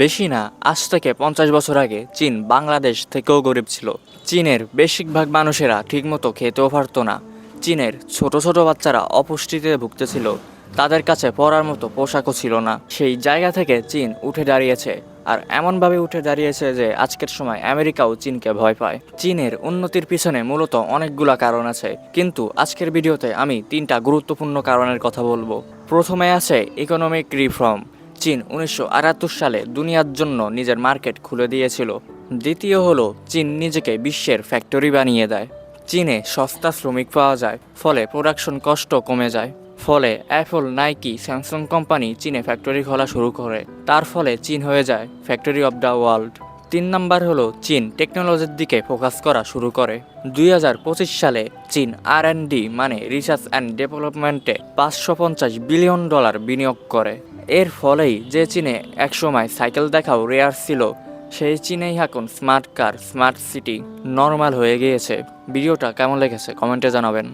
বেশি না, আজ থেকে 50 বছর আগে চীন বাংলাদেশ থেকেও গরিব ছিল। চীনের বেশিরভাগ মানুষেরা ঠিকমতো খেতেও পারতো না। চীনের ছোট ছোট বাচ্চারা অপুষ্টিতে ভুগতেছিল। তাদের কাছে পরার মতো পোশাকও ছিল না। সেই জায়গা থেকে চীন উঠে দাঁড়িয়েছে, আর এমনভাবে উঠে দাঁড়িয়েছে যে আজকের সময় আমেরিকাও চীনকে ভয় পায়। চীনের উন্নতির পিছনে মূলত অনেকগুলা কারণ আছে, কিন্তু আজকের ভিডিওতে আমি 3টা গুরুত্বপূর্ণ কারণের কথা বলবো। প্রথমে আছে ইকোনমিক রিফর্ম। চীন 1978 সালে দুনিয়ার জন্য নিজের মার্কেট খুলে দিয়েছিল। দ্বিতীয় হলো চীন নিজেকে বিশ্বের ফ্যাক্টরি বানিয়ে দেয়। চীনে সস্তা শ্রমিক পাওয়া যায়, ফলে প্রোডাকশন কষ্ট কমে যায়। ফলে অ্যাপল, নাইকি, স্যামসাং কোম্পানি চীনে ফ্যাক্টরি খোলা শুরু করে। তার ফলে চীন হয়ে যায় factory of the world. 3 number হলো চীন টেকনোলজির দিকে ফোকাস করা শুরু করে। 2025 সালে চীন R&D মানে রিসার্চ অ্যান্ড ডেভেলপমেন্টে $550 বিলিয়ন বিনিয়োগ করে। এর ফলেই যে চীনে একসময় সাইকেল দেখাও রেয়ার ছিল, সেই চীনেই এখন স্মার্ট কার, স্মার্ট সিটি নর্মাল হয়ে গিয়েছে। ভিডিওটা কেমন লেগেছে কমেন্টে জানাবেন।